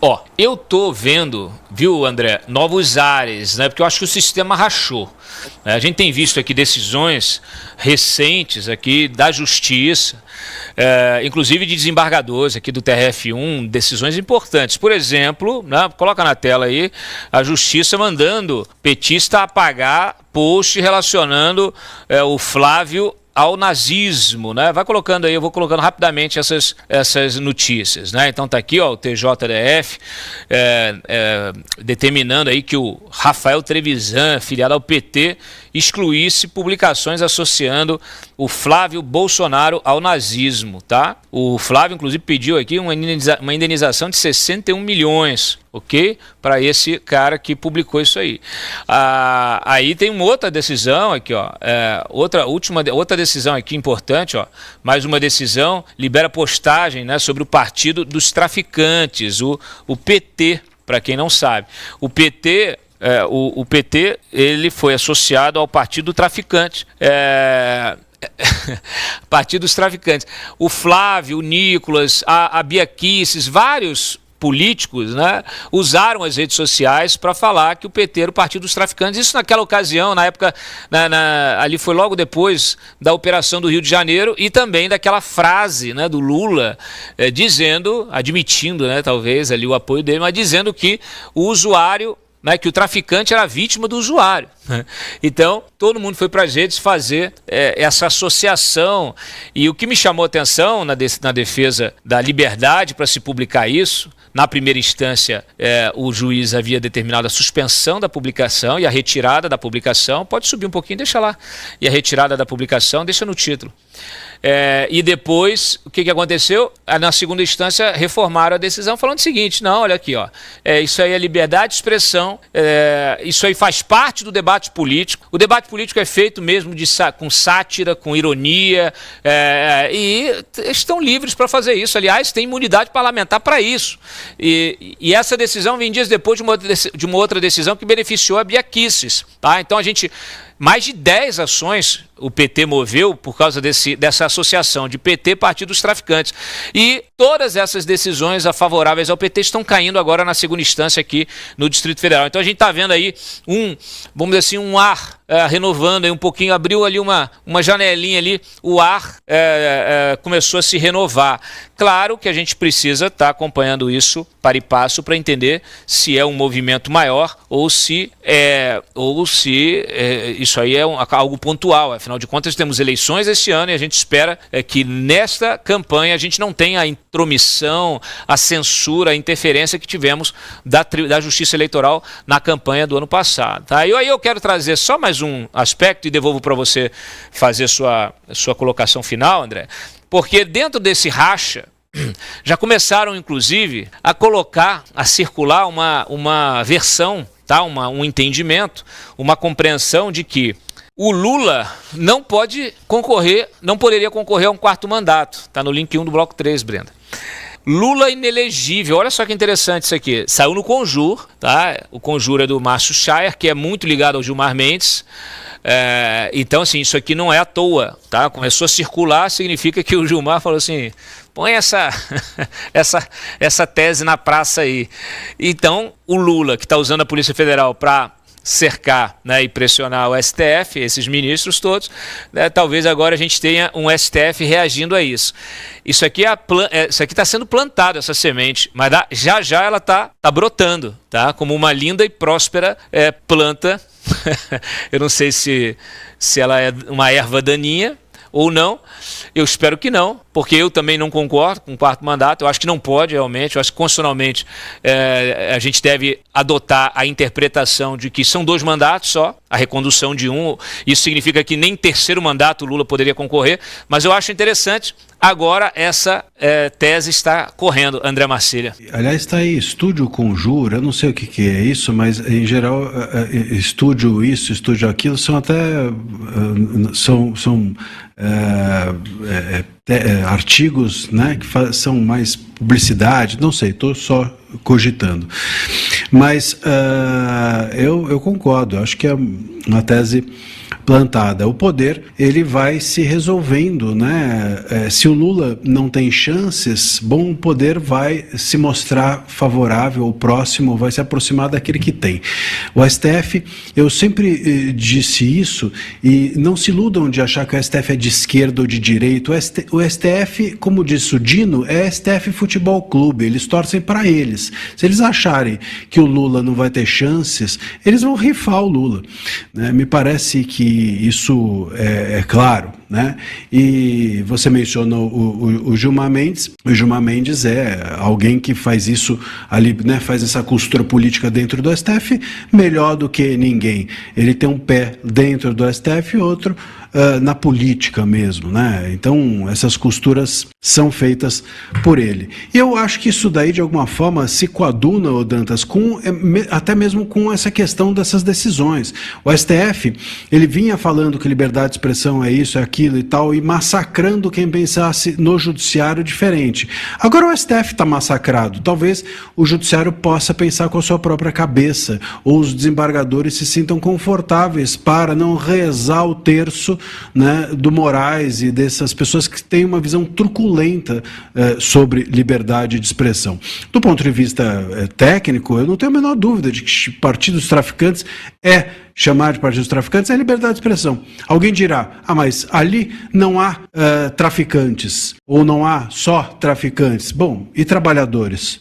Ó, eu tô vendo, viu, André, novos ares, né? Porque eu acho que o sistema rachou. A gente tem visto aqui decisões recentes aqui da Justiça, inclusive de desembargadores aqui do TRF1, decisões importantes. Por exemplo, né, coloca na tela aí, a Justiça mandando petista apagar post relacionando o Flávio ao nazismo, né? Vai colocando aí, eu vou colocando rapidamente essas notícias, né? Então tá aqui, ó, o TJDF determinando aí que o Rafael Trevisan, filiado ao PT, excluísse publicações associando o Flávio Bolsonaro ao nazismo, tá? O Flávio, inclusive, pediu aqui uma indenização de 61 milhões, ok? Para esse cara que publicou isso aí. Aí tem uma outra decisão aqui, ó, outra decisão aqui importante, ó, mais uma decisão, libera postagem, né, sobre o Partido dos Traficantes, o PT, para quem não sabe. O PT... o PT ele foi associado ao Partido Traficante. Partido dos Traficantes. O Flávio, o Nicolas, a Bia Kicis, vários políticos, né, usaram as redes sociais para falar que o PT era o Partido dos Traficantes. Isso naquela ocasião, na época, ali foi logo depois da Operação do Rio de Janeiro e também daquela frase, né, do Lula admitindo, né, talvez ali o apoio dele, mas dizendo que o usuário, né, que o traficante era vítima do usuário. Então, todo mundo foi para as redes fazer essa associação. E o que me chamou a atenção na defesa da liberdade para se publicar isso, na primeira instância, o juiz havia determinado a suspensão da publicação e a retirada da publicação. Pode subir um pouquinho, deixa lá. E a retirada da publicação, deixa no título. E depois, o que aconteceu? Na segunda instância, reformaram a decisão falando o seguinte: não, olha aqui, ó, isso aí é liberdade de expressão, isso aí faz parte do debate político. O debate político é feito mesmo com sátira, com ironia, e estão livres para fazer isso. Aliás, tem imunidade parlamentar para isso. E essa decisão vem dias depois de uma outra decisão que beneficiou a Bia Kicis, tá? Então mais de 10 ações o PT moveu por causa dessa associação de PT Partido dos Traficantes. E todas essas decisões favoráveis ao PT estão caindo agora na segunda instância aqui no Distrito Federal. Então a gente está vendo aí vamos dizer assim, um ar renovando aí um pouquinho, abriu ali uma janelinha ali, o ar começou a se renovar. Claro que a gente precisa estar acompanhando isso para e passo para entender se é um movimento maior ou se isso aí é algo pontual. Afinal de contas, temos eleições este ano e a gente espera que nesta campanha a gente não tenha a intromissão, a censura, a interferência que tivemos da Justiça Eleitoral na campanha do ano passado. Tá? E aí eu quero trazer só mais um aspecto e devolvo para você fazer sua colocação final, André, porque dentro desse racha, já começaram, inclusive, a circular uma versão, tá? Um entendimento, uma compreensão de que o Lula não poderia concorrer a um quarto mandato. Está no link 1 do bloco 3, Brenda. Lula inelegível, olha só que interessante isso aqui. Saiu no Conjur, tá? O Conjur é do Márcio Schaer, que é muito ligado ao Gilmar Mendes. Então, assim, isso aqui não é à toa, tá? Começou a circular, significa que o Gilmar falou assim: põe essa tese na praça aí. Então, o Lula, que está usando a Polícia Federal para cercar, né, e pressionar o STF, esses ministros todos, né, talvez agora a gente tenha um STF reagindo a isso. Isso aqui está sendo plantado, essa semente, mas já ela está brotando, tá? Como uma linda e próspera planta. Eu não sei se ela é uma erva daninha ou não, eu espero que não, porque eu também não concordo com o quarto mandato. Eu acho que não pode realmente, eu acho que constitucionalmente a gente deve adotar a interpretação de que são 2 mandatos só, a recondução de um. Isso significa que nem terceiro mandato o Lula poderia concorrer, mas eu acho interessante. Agora essa tese está correndo, André Marcília. Aliás, está aí, estúdio Conjur, eu não sei o que é isso, mas em geral, estúdio isso, estúdio aquilo, são até artigos, né, que são mais publicidade, não sei, estou só cogitando. Mas eu concordo, acho que uma tese plantada. O poder, ele vai se resolvendo, né? Se o Lula não tem chances, bom, o poder vai se mostrar favorável ou próximo, vai se aproximar daquele que tem. O STF, eu sempre disse isso, e não se iludam de achar que o STF é de esquerda ou de direita. O STF, como disse o Dino, é STF Futebol Clube, eles torcem para eles. Se eles acharem que o Lula não vai ter chances, eles vão rifar o Lula, né? Me parece que isso é claro, né? E você mencionou o Gilmar Mendes. O Gilmar Mendes é alguém que faz isso ali, né? Faz essa costura política dentro do STF melhor do que ninguém. Ele tem um pé dentro do STF e outro na política mesmo, né? Então essas costuras são feitas por ele. E eu acho que isso daí de alguma forma se coaduna, ô Dantas, até mesmo com essa questão dessas decisões. O STF, ele vinha falando que liberdade de expressão é isso, é aquilo e tal, e massacrando quem pensasse no judiciário diferente. Agora o STF está massacrado. Talvez o judiciário possa pensar com a sua própria cabeça, ou os desembargadores se sintam confortáveis para não rezar o terço, né, do Moraes e dessas pessoas que têm uma visão truculenta sobre liberdade de expressão. Do ponto de vista técnico, eu não tenho a menor dúvida de que partidos traficantes chamar de partidos traficantes é liberdade de expressão. Alguém dirá, mas ali não há traficantes, ou não há só traficantes. Bom, e trabalhadores?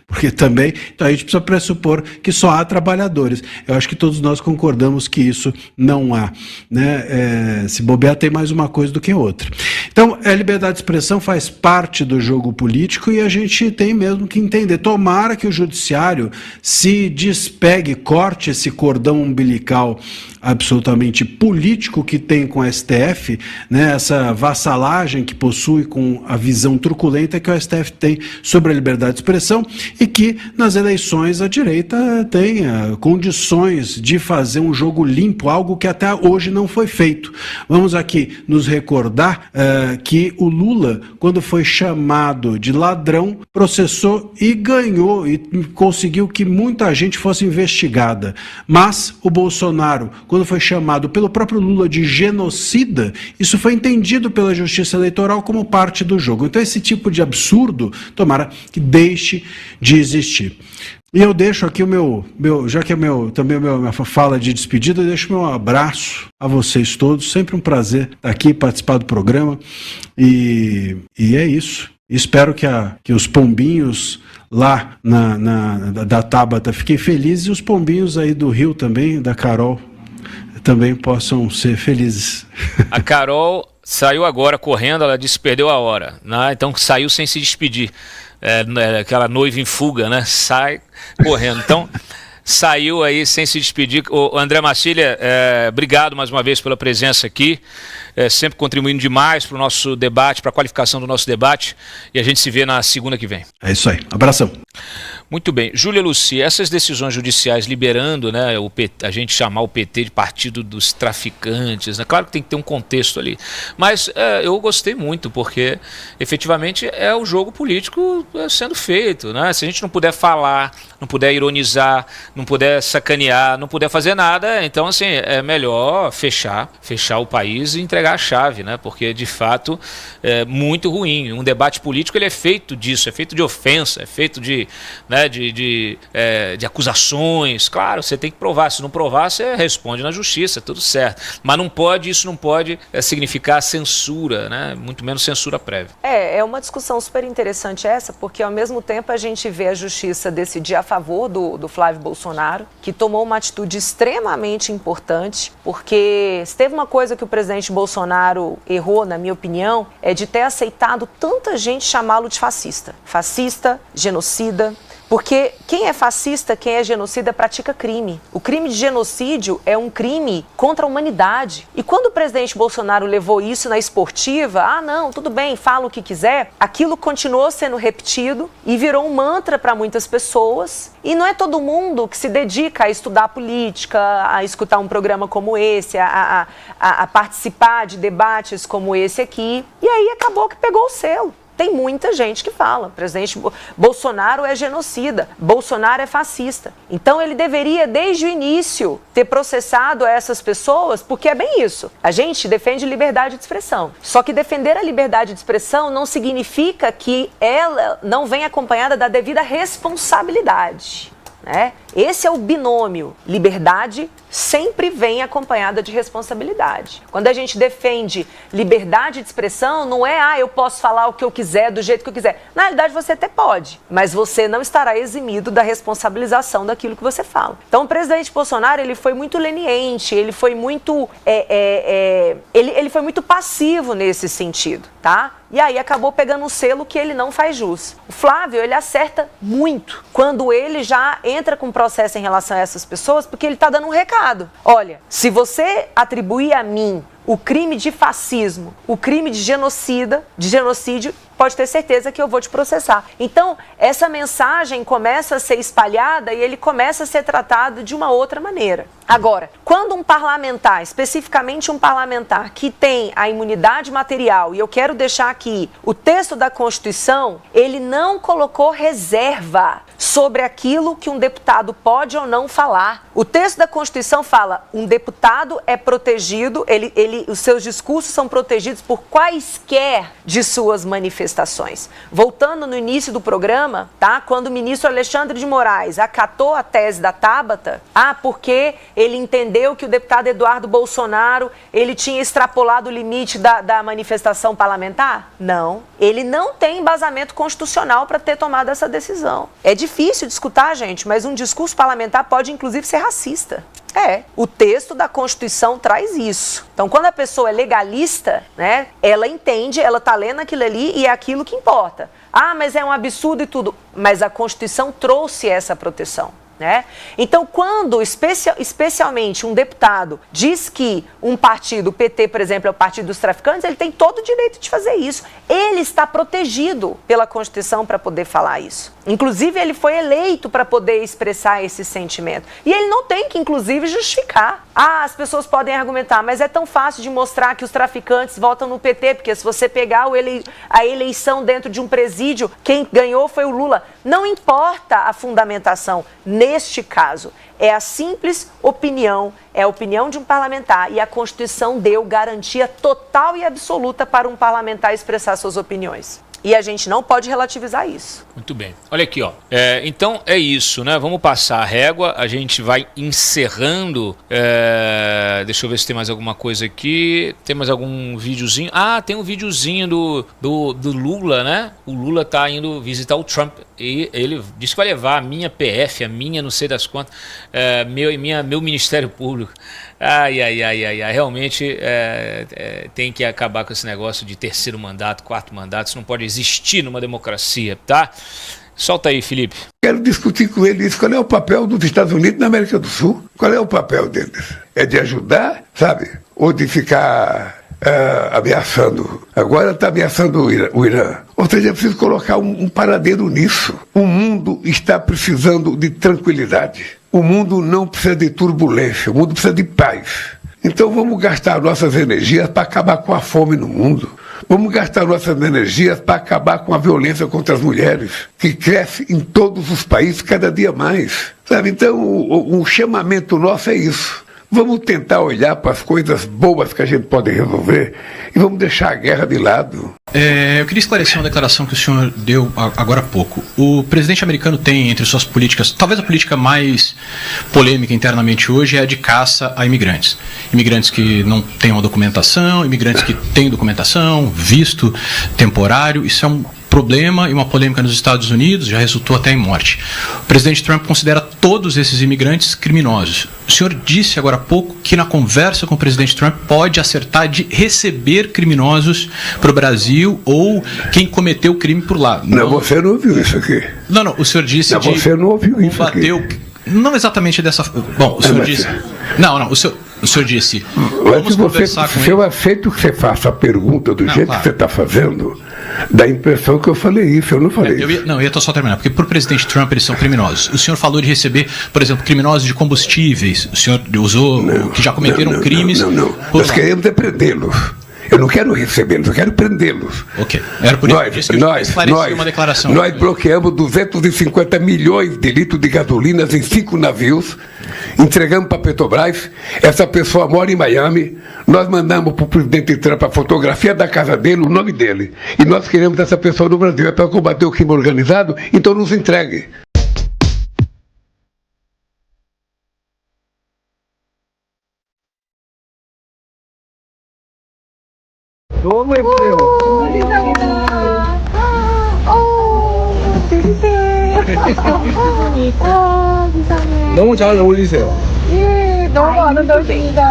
Porque também, então a gente precisa pressupor que só há trabalhadores. Eu acho que todos nós concordamos que isso não há, né? Se bobear, tem mais uma coisa do que outra. Então, a liberdade de expressão faz parte do jogo político e a gente tem mesmo que entender. Tomara que o judiciário se despegue, corte esse cordão umbilical absolutamente político que tem com o STF, né, essa vassalagem que possui com a visão truculenta que o STF tem sobre a liberdade de expressão e que nas eleições a direita tenha condições de fazer um jogo limpo, algo que até hoje não foi feito. Vamos aqui nos recordar que o Lula, quando foi chamado de ladrão, processou e ganhou e conseguiu que muita gente fosse investigada. Mas o Bolsonaro, quando foi chamado pelo próprio Lula de genocida, isso foi entendido pela Justiça Eleitoral como parte do jogo. Então esse tipo de absurdo, tomara que deixe de existir. E eu deixo aqui já que é também minha fala de despedida, eu deixo meu abraço a vocês todos. Sempre um prazer estar aqui, participar do programa. E é isso. Espero que os pombinhos lá da Tabata fiquem felizes e os pombinhos aí do Rio também, da Carol, também possam ser felizes. A Carol saiu agora correndo, ela disse que perdeu a hora, né? Então saiu sem se despedir. Aquela noiva em fuga, né? Sai correndo. Então, saiu aí sem se despedir. O André Marcília, obrigado mais uma vez pela presença aqui, sempre contribuindo demais para o nosso debate, para a qualificação do nosso debate, e a gente se vê na segunda que vem. É isso aí. Abração. Muito bem. Júlia Luci, essas decisões judiciais liberando, né, a gente chamar o PT de partido dos traficantes, né? Claro que tem que ter um contexto ali, mas eu gostei muito, porque efetivamente é o jogo político sendo feito, né? Se a gente não puder falar, não puder ironizar, não puder sacanear, não puder fazer nada, então assim, é melhor fechar o país e entregar a chave, né? Porque de fato é muito ruim. Um debate político ele é feito disso, é feito de ofensa, é feito de acusações. Claro, você tem que provar. Se não provar, você responde na justiça, tudo certo. Mas isso não pode significar censura, né? Muito menos censura prévia. É uma discussão super interessante essa, porque ao mesmo tempo a gente vê a justiça decidir a favor do Flávio Bolsonaro, que tomou uma atitude extremamente importante, porque se teve uma coisa que o presidente Bolsonaro errou, na minha opinião, é de ter aceitado tanta gente chamá-lo de fascista. Fascista, genocida. Porque quem é fascista, quem é genocida, pratica crime. O crime de genocídio é um crime contra a humanidade. E quando o presidente Bolsonaro levou isso na esportiva, não, tudo bem, fala o que quiser, aquilo continuou sendo repetido e virou um mantra para muitas pessoas. E não é todo mundo que se dedica a estudar política, a escutar um programa como esse, a participar de debates como esse aqui. E aí acabou que pegou o selo. Tem muita gente que fala, presidente Bolsonaro é genocida, Bolsonaro é fascista. Então ele deveria, desde o início, ter processado essas pessoas, porque é bem isso. A gente defende liberdade de expressão. Só que defender a liberdade de expressão não significa que ela não vem acompanhada da devida responsabilidade. Esse é o binômio. Liberdade sempre vem acompanhada de responsabilidade. Quando a gente defende liberdade de expressão, não é, eu posso falar o que eu quiser, do jeito que eu quiser. Na realidade, você até pode, mas você não estará eximido da responsabilização daquilo que você fala. Então, o presidente Bolsonaro, ele foi muito leniente, ele foi muito, ele foi muito passivo nesse sentido, tá? E aí acabou pegando um selo que ele não faz jus. O Flávio, ele acerta muito quando ele já entra com processo em relação a essas pessoas, porque ele está dando um recado. Olha, se você atribuir a mim o crime de fascismo, o crime de genocídio, pode ter certeza que eu vou te processar. Então, essa mensagem começa a ser espalhada e ele começa a ser tratado de uma outra maneira. Agora, quando um parlamentar, especificamente um parlamentar que tem a imunidade material, e eu quero deixar aqui, o texto da Constituição, ele não colocou reserva sobre aquilo que um deputado pode ou não falar. O texto da Constituição fala, um deputado é protegido, os seus discursos são protegidos por quaisquer de suas manifestações. Voltando no início do programa, tá? Quando o ministro Alexandre de Moraes acatou a tese da Tabata, porque ele entendeu que o deputado Eduardo Bolsonaro, ele tinha extrapolado o limite da manifestação parlamentar? Não. Ele não tem embasamento constitucional para ter tomado essa decisão. É difícil de escutar, gente, mas um discurso parlamentar pode, inclusive, ser racista. O texto da Constituição traz isso. Então, quando a pessoa é legalista, ela entende, ela está lendo aquilo ali e é aquilo que importa. Mas é um absurdo e tudo. Mas a Constituição trouxe essa proteção. Então, quando especialmente um deputado diz que um partido, o PT, por exemplo, é o partido dos traficantes, ele tem todo o direito de fazer isso. Ele está protegido pela Constituição para poder falar isso. Inclusive, ele foi eleito para poder expressar esse sentimento. E ele não tem que, inclusive, justificar. As pessoas podem argumentar, mas é tão fácil de mostrar que os traficantes votam no PT, porque se você pegar a eleição dentro de um presídio, quem ganhou foi o Lula. Não importa a fundamentação. Neste caso, é a simples opinião, é a opinião de um parlamentar e a Constituição deu garantia total e absoluta para um parlamentar expressar suas opiniões. E a gente não pode relativizar isso. Muito bem. Olha aqui, ó. Então é isso, né? Vamos passar a régua. A gente vai encerrando. Deixa eu ver se tem mais alguma coisa aqui. Tem mais algum videozinho? Tem um videozinho do Lula, né? O Lula tá indo visitar o Trump. E ele disse que vai levar a minha PF, a minha não sei das quantas, meu Ministério Público. Realmente tem que acabar com esse negócio de terceiro mandato, quarto mandato. Isso não pode existir numa democracia, tá? Solta aí, Felipe. Quero discutir com ele isso. Qual é o papel dos Estados Unidos na América do Sul? Qual é o papel deles? É de ajudar, sabe? Ou de ficar ameaçando? Agora está ameaçando o Irã. Ou seja, é preciso colocar um paradeiro nisso. O mundo está precisando de tranquilidade. O mundo não precisa de turbulência. O mundo precisa de paz. Então vamos gastar nossas energias para acabar com a fome no mundo. Vamos gastar nossas energias para acabar com a violência contra as mulheres, que cresce em todos os países cada dia mais. Sabe? Então, o chamamento nosso é isso. Vamos tentar olhar para as coisas boas que a gente pode resolver e vamos deixar a guerra de lado. Eu queria esclarecer uma declaração que o senhor deu agora há pouco. O presidente americano tem entre suas políticas, talvez a política mais polêmica internamente hoje é a de caça a imigrantes. Imigrantes que não têm uma documentação, imigrantes que têm documentação, visto temporário. Isso é um problema e uma polêmica nos Estados Unidos, já resultou até em morte. O presidente Trump considera todos esses imigrantes criminosos. O senhor disse agora há pouco que na conversa com o presidente Trump pode acertar de receber criminosos para o Brasil ou quem cometeu o crime por lá. Não, você não ouviu isso aqui. Não, o senhor disse não, você não ouviu isso aqui. Não exatamente dessa... Bom, o senhor disse... Não, o senhor disse... Vamos conversar com ele. Se eu aceito que você faça a pergunta do jeito que você está fazendo, dá a impressão que eu falei isso, eu não falei isso. Eu ia só terminar, porque para o presidente Trump eles são criminosos. O senhor falou de receber, por exemplo, criminosos de combustíveis. O senhor usou que já cometeram crimes... Não. Nós queremos é prendê-los. Eu não quero recebê-los, eu quero prendê-los. Ok. Era por isso que eu esclareci uma declaração. Nós bloqueamos 250 milhões de litros de gasolinas em 5 navios, entregamos para a Petrobras. Essa pessoa mora em Miami. Nós mandamos para o presidente Trump a fotografia da casa dele, o nome dele. E nós queremos essa pessoa no Brasil. É para combater o crime organizado, então nos entregue. 너무 잘 어울리세요. 예, 너무 아름다우십니다.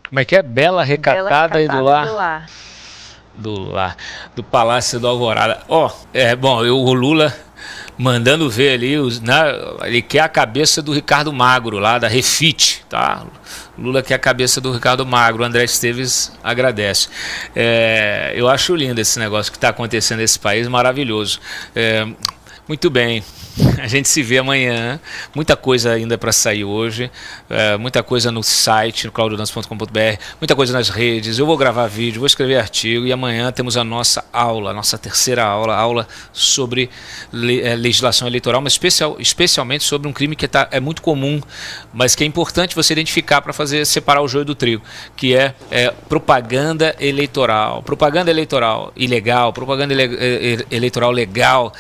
Como é que é? Bela Recatada e do Lar. Do Palácio do Alvorada. Bom, o Lula mandando ver ali, ele quer a cabeça do Ricardo Magro, lá da Refit, tá? Lula quer a cabeça do Ricardo Magro, o André Esteves agradece. Eu acho lindo esse negócio que está acontecendo nesse país, maravilhoso. Muito bem, a gente se vê amanhã, muita coisa ainda para sair hoje, muita coisa no site, no claudiodans.com.br, muita coisa nas redes, eu vou gravar vídeo, vou escrever artigo e amanhã temos a nossa aula, a nossa terceira aula sobre legislação eleitoral, mas especialmente sobre um crime que é muito comum, mas que é importante você identificar para separar o joio do trigo, que é propaganda eleitoral ilegal, propaganda eleitoral legal.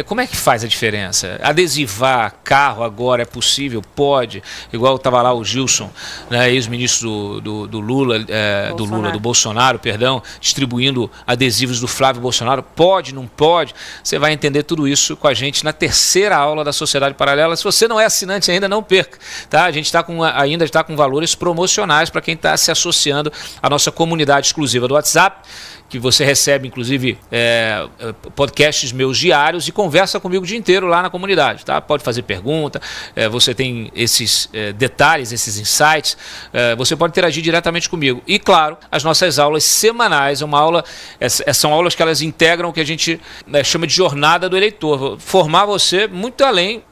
Como é que faz a diferença? Adesivar carro agora é possível? Pode. Igual estava lá o Gilson, né, ex-ministro do Lula, do Bolsonaro, distribuindo adesivos do Flávio Bolsonaro. Pode, não pode? Você vai entender tudo isso com a gente na terceira aula da Sociedade Paralela. Se você não é assinante ainda, não perca. Tá? A gente ainda está com valores promocionais para quem está se associando à nossa comunidade exclusiva do WhatsApp, que você recebe, inclusive, podcasts meus diários e conversa comigo o dia inteiro lá na comunidade, tá? Pode fazer pergunta, você tem esses detalhes, esses insights, você pode interagir diretamente comigo. E, claro, as nossas aulas semanais, são aulas que elas integram o que a gente chama de jornada do eleitor, formar você muito além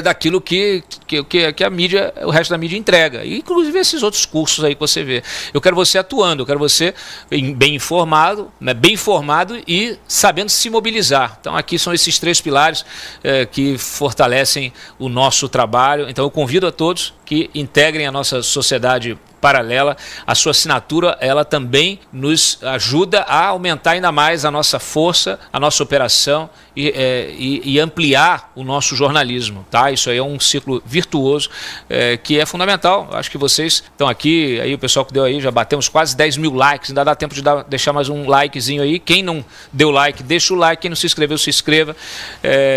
daquilo que a mídia, o resto da mídia entrega, e inclusive esses outros cursos aí que você vê. Eu quero você atuando, eu quero você bem informado, né, bem informado e sabendo se mobilizar. Então aqui são esses 3 pilares que fortalecem o nosso trabalho. Então eu convido a todos que integrem a nossa sociedade paralela. A sua assinatura, ela também nos ajuda a aumentar ainda mais a nossa força, a nossa operação e ampliar o nosso jornalismo, tá? Isso aí é um ciclo virtuoso que é fundamental. Acho que vocês estão aqui, aí o pessoal que deu aí, já batemos quase 10 mil likes, ainda dá tempo de deixar mais um likezinho aí. Quem não deu like, deixa o like, quem não se inscreveu, se inscreva,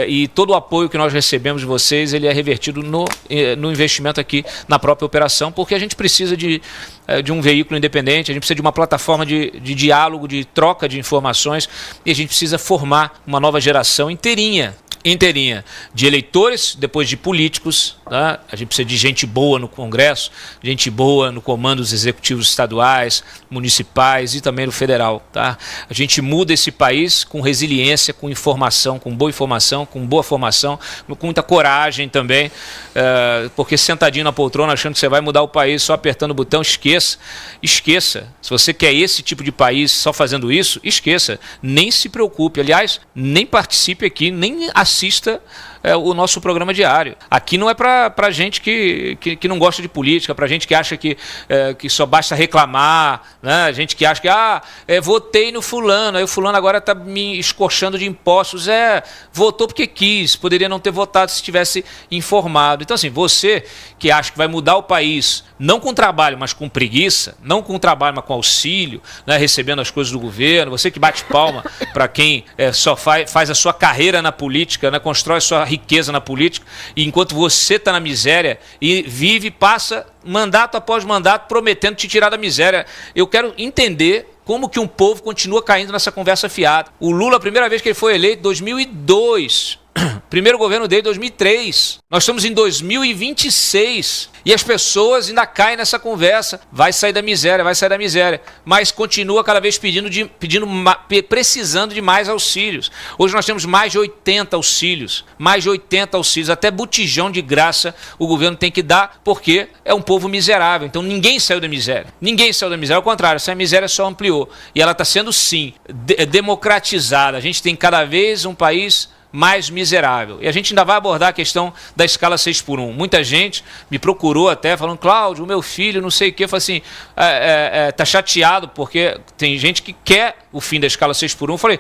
e todo o apoio que nós recebemos de vocês, ele é revertido no investimento aqui na própria operação, porque a gente precisa de um veículo independente, a gente precisa de uma plataforma de diálogo, de troca de informações, e a gente precisa formar uma nova geração inteirinha de eleitores, depois de políticos, tá? A gente precisa de gente boa no Congresso, gente boa no comando dos executivos estaduais, municipais e também no federal, tá? A gente muda esse país com resiliência, com informação, com boa formação, com muita coragem também, porque sentadinho na poltrona achando que você vai mudar o país só apertando o botão, esqueça. Se você quer esse tipo de país só fazendo isso, esqueça, nem se preocupe, aliás, nem participe aqui, nem assista o nosso programa diário. Aqui não é para gente que não gosta de política, para gente que acha que só basta reclamar, né? Gente que acha que votei no fulano, aí o fulano agora está me escorchando de impostos. Votou porque quis, poderia não ter votado se tivesse informado. Então assim, você que acha que vai mudar o país, não com trabalho, mas com preguiça, não com trabalho, mas com auxílio, né? Recebendo as coisas do governo, você que bate palma para quem só faz a sua carreira na política, né? Constrói sua riqueza na política, e enquanto você está na miséria e passa mandato após mandato prometendo te tirar da miséria. Eu quero entender como que um povo continua caindo nessa conversa fiada. O Lula, a primeira vez que ele foi eleito, 2002, Primeiro governo dele, 2003. Nós estamos em 2026 e as pessoas ainda caem nessa conversa. Vai sair da miséria, vai sair da miséria. Mas continua cada vez precisando de mais auxílios. Hoje nós temos mais de 80 auxílios. Mais de 80 auxílios. Até botijão de graça o governo tem que dar, porque é um povo miserável. Então ninguém saiu da miséria. Ninguém saiu da miséria. Ao contrário, essa miséria só ampliou. E ela está sendo, sim, democratizada. A gente tem cada vez um país mais miserável. E a gente ainda vai abordar a questão da escala 6x1. Muita gente me procurou até falando, Cláudio, o meu filho, não sei o quê. Eu falei assim, tá chateado porque tem gente que quer o fim da escala 6x1. Eu falei,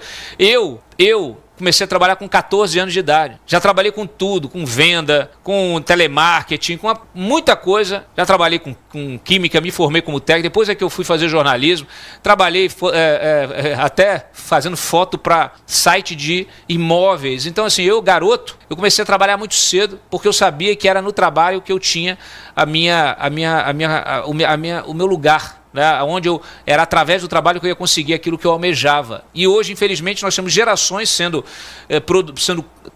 eu comecei a trabalhar com 14 anos de idade. Já trabalhei com tudo, com venda, com telemarketing, com muita coisa. Já trabalhei com química, me formei como técnico. Depois é que eu fui fazer jornalismo. Trabalhei até fazendo foto para site de imóveis. Então, assim, eu, garoto, eu comecei a trabalhar muito cedo porque eu sabia que era no trabalho que eu tinha o meu lugar. Né, onde era através do trabalho que eu ia conseguir aquilo que eu almejava. E hoje, infelizmente, nós temos gerações sendo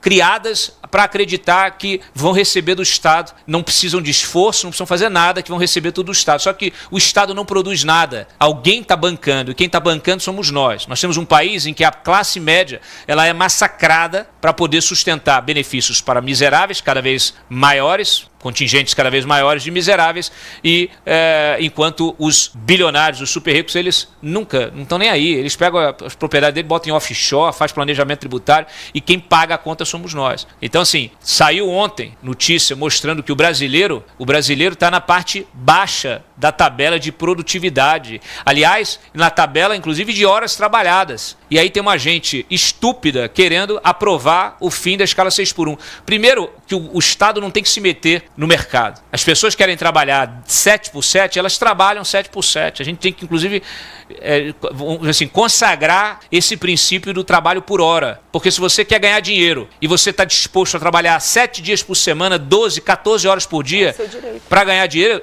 criadas para acreditar que vão receber do Estado, não precisam de esforço, não precisam fazer nada, que vão receber tudo do Estado. Só que o Estado não produz nada. Alguém está bancando, e quem está bancando somos nós. Nós temos um país em que a classe média ela é massacrada para poder sustentar benefícios para miseráveis cada vez maiores, contingentes cada vez maiores de miseráveis, e enquanto os bilionários, os super ricos, eles nunca, não estão nem aí. Eles pegam as propriedades dele, botam em offshore, faz planejamento tributário, e quem paga a conta somos nós. Então, assim, saiu ontem notícia mostrando que o brasileiro está na parte baixa da tabela de produtividade. Aliás, na tabela, inclusive, de horas trabalhadas. E aí tem uma gente estúpida querendo aprovar o fim da escala 6x1. Primeiro, que o Estado não tem que se meter no mercado. As pessoas querem trabalhar 7x7, elas trabalham 7x7. A gente tem que, inclusive, consagrar esse princípio do trabalho por hora. Porque se você quer ganhar dinheiro e você está disposto a trabalhar 7 dias por semana, 12, 14 horas por dia para ganhar dinheiro,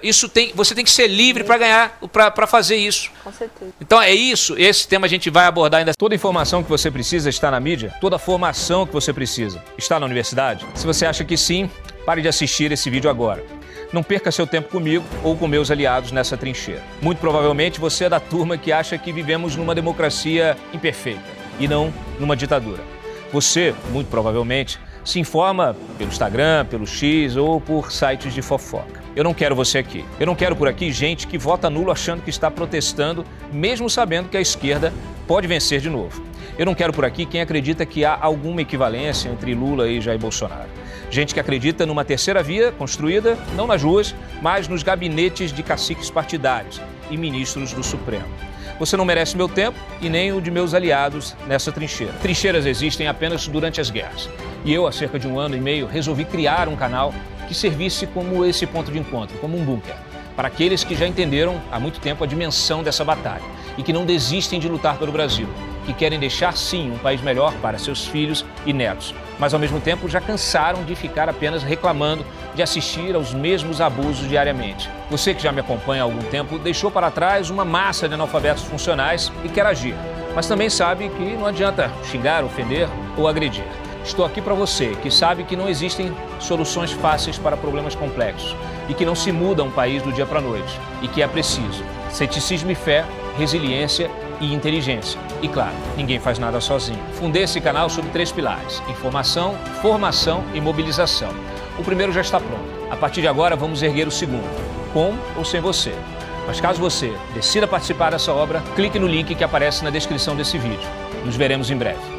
você tem que ser livre para fazer isso. Com certeza. Então é isso, esse tema a gente vai abordar ainda. Toda informação que você precisa está na mídia, toda formação que você precisa está na universidade. Se você acha que sim, pare de assistir esse vídeo agora. Não perca seu tempo comigo ou com meus aliados nessa trincheira. Muito provavelmente você é da turma que acha que vivemos numa democracia imperfeita e não numa ditadura. Você, muito provavelmente, se informa pelo Instagram, pelo X ou por sites de fofoca. Eu não quero você aqui. Eu não quero por aqui gente que vota nulo achando que está protestando, mesmo sabendo que a esquerda pode vencer de novo. Eu não quero por aqui quem acredita que há alguma equivalência entre Lula e Jair Bolsonaro. Gente que acredita numa terceira via construída, não nas ruas, mas nos gabinetes de caciques partidários e ministros do Supremo. Você não merece meu tempo e nem o de meus aliados nessa trincheira. Trincheiras existem apenas durante as guerras. E eu, há cerca de 1 ano e meio, resolvi criar um canal que servisse como esse ponto de encontro, como um bunker, para aqueles que já entenderam há muito tempo a dimensão dessa batalha e que não desistem de lutar pelo Brasil, que querem deixar, sim, um país melhor para seus filhos e netos, mas, ao mesmo tempo, já cansaram de ficar apenas reclamando de assistir aos mesmos abusos diariamente. Você que já me acompanha há algum tempo deixou para trás uma massa de analfabetos funcionais e quer agir, mas também sabe que não adianta xingar, ofender ou agredir. Estou aqui para você que sabe que não existem soluções fáceis para problemas complexos e que não se muda um país do dia para a noite e que é preciso ceticismo e fé, resiliência e inteligência. E claro, ninguém faz nada sozinho. Fundei esse canal sobre 3 pilares: informação, formação e mobilização. O primeiro já está pronto. A partir de agora vamos erguer o segundo, com ou sem você. Mas caso você decida participar dessa obra, clique no link que aparece na descrição desse vídeo. Nos veremos em breve.